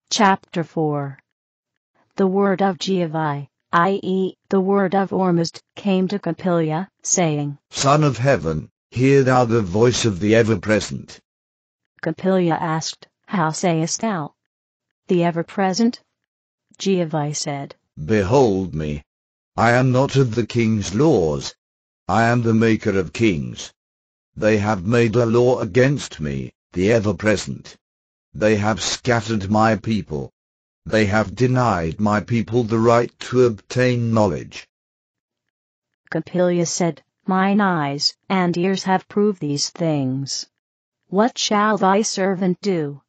Chapter 4. The word of Jehovah, i.e., the word of Oahspe, came to Capilya, saying, Son of heaven, hear thou the voice of the ever-present. Capilya asked, How sayest thou? The ever-present? Jehovah said, Behold me. I am not of the king's laws. I am the maker of kings. They have made a law against me, the ever-present. They have scattered my people. They have denied my people the right to obtain knowledge. Capilya said, Mine eyes and ears have proved these things. What shall thy servant do?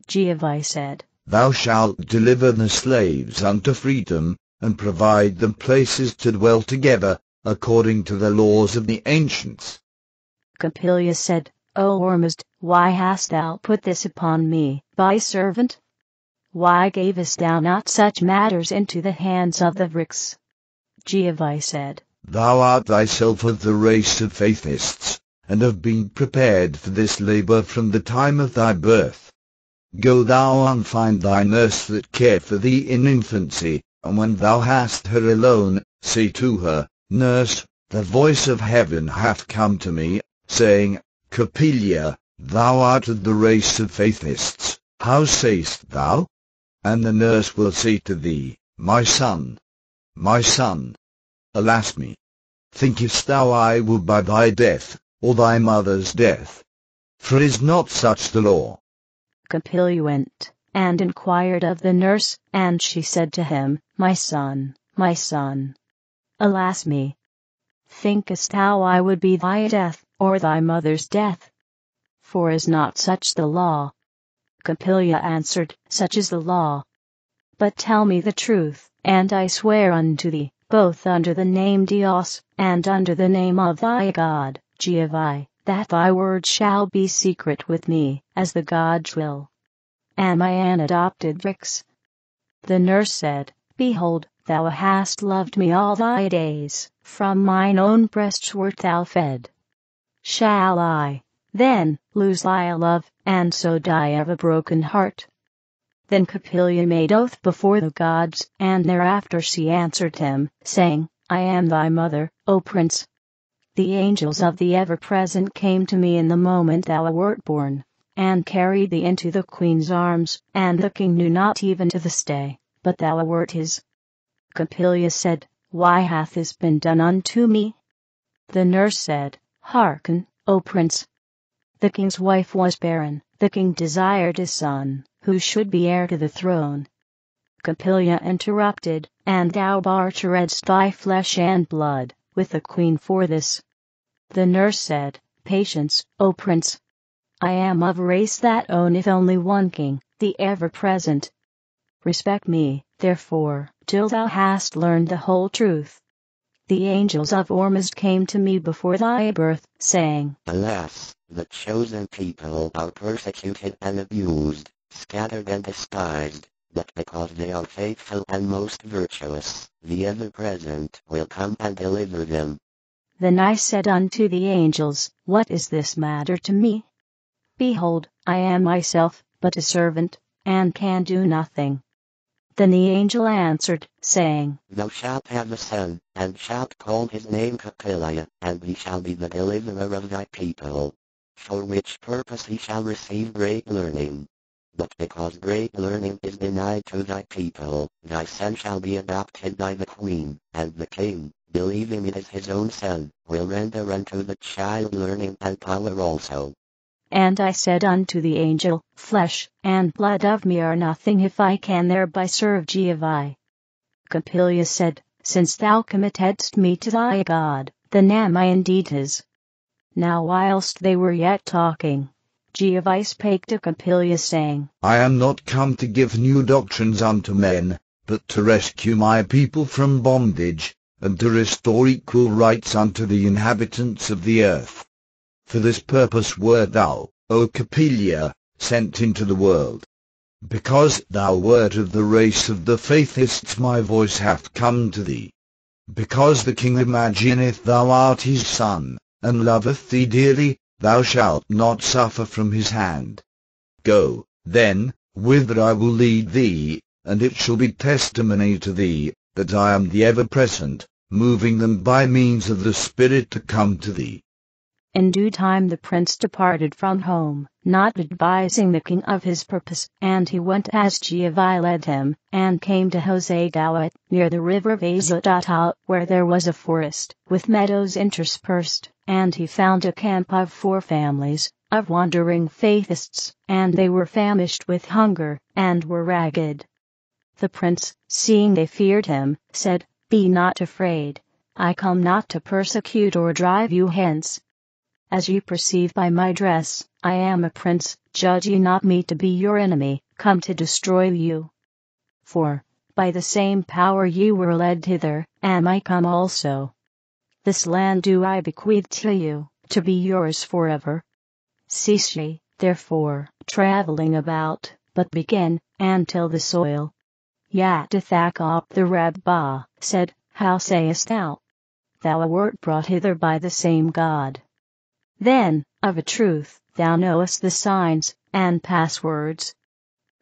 Jehovah said, Thou shalt deliver the slaves unto freedom, and provide them places to dwell together, according to the laws of the ancients. Capilya said, O Oahspe, why hast thou put this upon me, thy servant? Why gavest thou not such matters into the hands of the Greeks? Jehovah said, Thou art thyself of the race of Oahspe, and have been prepared for this labor from the time of thy birth. Go thou and find thy nurse that cared for thee in infancy, and when thou hast her alone, say to her, Nurse, the voice of heaven hath come to me, saying, Capilya, thou art of the race of Oahspe, how sayest thou? And the nurse will say to thee, My son, alas me! Thinkest thou I will by thy death, or thy mother's death? For is not such the law? Capilya went and inquired of the nurse, and she said to him, My son, alas me! Thinkest thou I would be thy death, or thy mother's death? For is not such the law? Capilya answered, Such is the law. But tell me the truth, and I swear unto thee, both under the name Dios, and under the name of thy God, Jehovah, that thy word shall be secret with me, as the gods will. Am I an adopted Grex? The nurse said, Behold, thou hast loved me all thy days, from mine own breasts wert thou fed. Shall I, then, lose thy love, and so die of a broken heart? Then Capilya made oath before the gods, and thereafter she answered him, saying, I am thy mother, O prince. The angels of the ever-present came to me in the moment thou wert born, and carried thee into the queen's arms, and the king knew not even to this day, but thou wert his. Capilya said, Why hath this been done unto me? The nurse said, Hearken, O prince. The king's wife was barren, the king desired a son, who should be heir to the throne. Capilya interrupted, and thou barteredst thy flesh and blood with the queen for this. The nurse said, Patience, O prince. I am of a race that owneth only one king, the ever-present. Respect me, therefore, till thou hast learned the whole truth. The angels of Oahspe came to me before thy birth, saying, Alas, the chosen people are persecuted and abused, scattered and despised, but because they are faithful and most virtuous, the ever-present will come and deliver them. Then I said unto the angels, What is this matter to me? Behold, I am myself but a servant, and can do nothing. Then the angel answered, saying, Thou shalt have a son, and shalt call his name Capilya, and he shall be the deliverer of thy people. For which purpose he shall receive great learning. But because great learning is denied to thy people, thy son shall be adopted by the queen, and the king, believing it is his own son, will render unto the child learning and power also. And I said unto the angel, Flesh and blood of me are nothing if I can thereby serve Jehovah. Capilya said, Since thou committedst me to thy God, then am I indeed his. Now whilst they were yet talking, Jehovah spake to Capilya, saying, I am not come to give new doctrines unto men, but to rescue my people from bondage, and to restore equal rights unto the inhabitants of the earth. For this purpose wert thou, O Capilya, sent into the world. Because thou wert of the race of the Oahspe, my voice hath come to thee. Because the king imagineth thou art his son, and loveth thee dearly, thou shalt not suffer from his hand. Go, then, whither I will lead thee, and it shall be testimony to thee, that I am the ever-present, moving them by means of the Spirit to come to thee. In due time the prince departed from home, not advising the king of his purpose, and he went as Giavi led him, and came to Oahspe, near the river Oahspe, where there was a forest, with meadows interspersed, and he found a camp of 4 families, of wandering Faithists, and they were famished with hunger, and were ragged. The prince, seeing they feared him, said, "Be not afraid. I come not to persecute or drive you hence. As ye perceive by my dress, I am a prince, judge ye not me to be your enemy, come to destroy you. For, by the same power ye were led hither, am I come also. This land do I bequeath to you, to be yours forever. Cease ye, therefore, traveling about, but begin, and till the soil." Yathakop the Rabbah said, "How sayest thou? Thou wert brought hither by the same God. Then, of a truth, thou knowest the signs and passwords."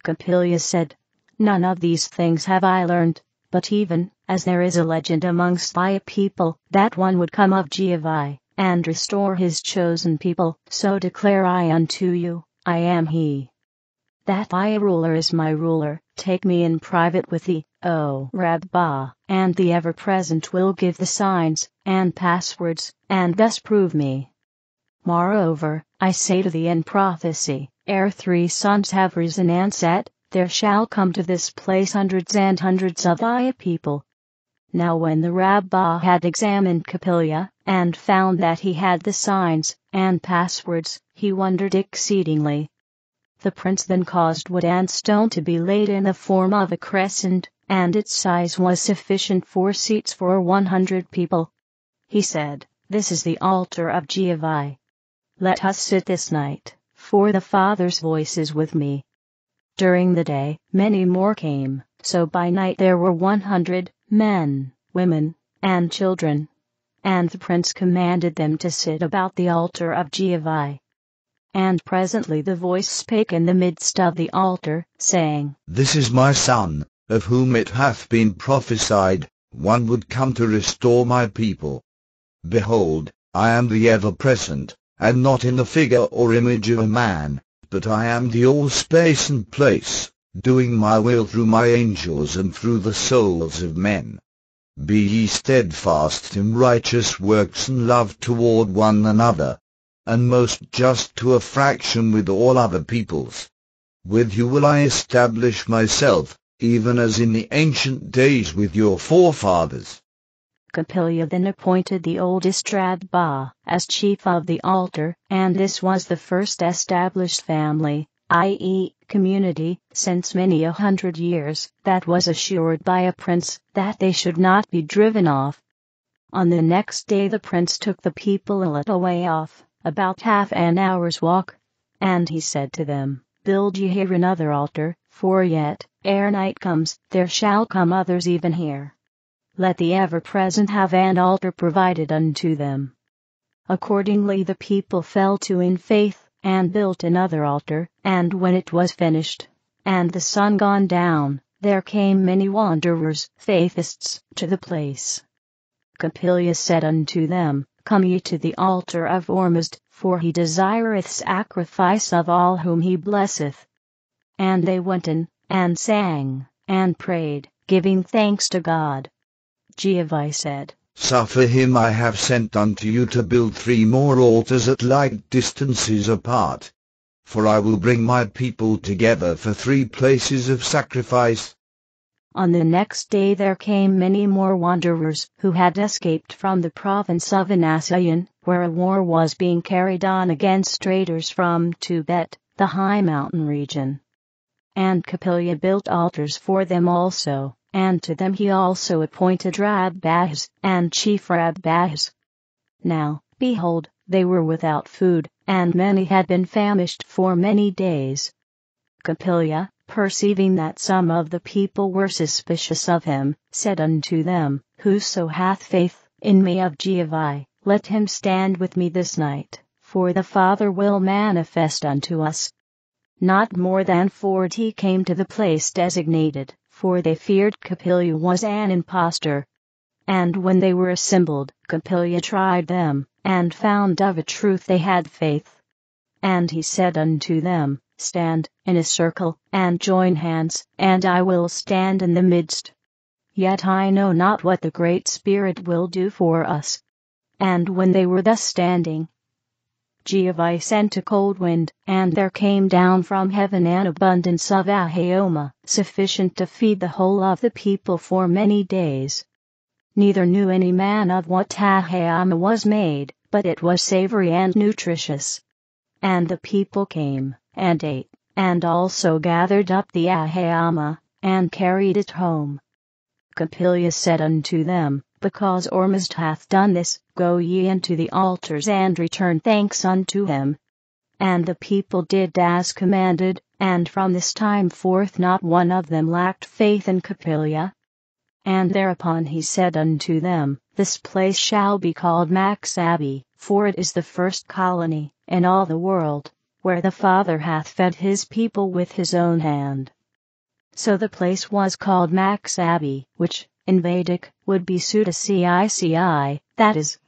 Capilya said, "None of these things have I learned, but even, as there is a legend amongst thy people, that one would come of Giavi, and restore his chosen people, so declare I unto you, I am he. That thy ruler is my ruler, take me in private with thee, O Rabbah, and the ever-present will give the signs and passwords, and thus prove me. Moreover, I say to thee in prophecy, ere 3 suns have risen and set, there shall come to this place hundreds and hundreds of thy people." Now when the Rabbah had examined Capilya, and found that he had the signs and passwords, he wondered exceedingly. The prince then caused wood and stone to be laid in the form of a crescent, and its size was sufficient for seats for 100 people. He said, "This is the altar of Giavi. Let us sit this night, for the Father's voice is with me." During the day, many more came, so by night there were 100, men, women, and children. And the prince commanded them to sit about the altar of Giavi. And presently the voice spake in the midst of the altar, saying, "This is my son, of whom it hath been prophesied, one would come to restore my people. Behold, I am the ever-present, and not in the figure or image of a man, but I am the all-space and place, doing my will through my angels and through the souls of men. Be ye steadfast in righteous works and love toward one another, and most just to a fraction with all other peoples. With you will I establish myself, even as in the ancient days with your forefathers." Capilya then appointed the oldest Rabbah as chief of the altar, and this was the first established family, i.e., community, since many 100 years, that was assured by a prince that they should not be driven off. On the next day the prince took the people a little way off, about half an hour's walk, and he said to them, "Build ye here another altar, for yet, ere night comes, there shall come others even here. Let the ever-present have an altar provided unto them." Accordingly the people fell to in faith, and built another altar, and when it was finished, and the sun gone down, there came many wanderers, Faithists, to the place. Capilya said unto them, "Come ye to the altar of Oahspe, for he desireth sacrifice of all whom he blesseth." And they went in, and sang, and prayed, giving thanks to God. Giavi said, "Suffer him I have sent unto you to build 3 more altars at like distances apart. For I will bring my people together for 3 places of sacrifice." On the next day there came many more wanderers who had escaped from the province of Oahspe, where a war was being carried on against raiders from Tibet, the high mountain region. And Capilya built altars for them also, and to them he also appointed Rabbahs and chief Rabbahs. Now, behold, they were without food, and many had been famished for many days. Capilya, perceiving that some of the people were suspicious of him, said unto them, "Whoso hath faith in me of Giavi, let him stand with me this night, for the Father will manifest unto us." Not more than 40 came to the place designated, for they feared Capilya was an impostor. And when they were assembled, Capilya tried them, and found of a truth they had faith. And he said unto them, Stand in a circle, and join hands, and I will stand in the midst. Yet I know not what the Great Spirit will do for us. And when they were thus standing, Jehovah sent a cold wind, and there came down from heaven an abundance of ahaoma, sufficient to feed the whole of the people for many days. Neither knew any man of what ahaoma was made, but it was savory and nutritious. And the people came, and ate, and also gathered up the ahaoma, and carried it home. Capilya said unto them, Because Ormuzd hath done this, go ye into the altars and return thanks unto him. And the people did as commanded, and from this time forth not one of them lacked faith in Capilya. And thereupon he said unto them, This place shall be called Oahspe, for it is the first colony, in all the world, where the Father hath fed his people with his own hand. So the place was called Oahspe, which, in Vedic, would be Sudasici, that is,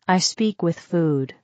I speak with food.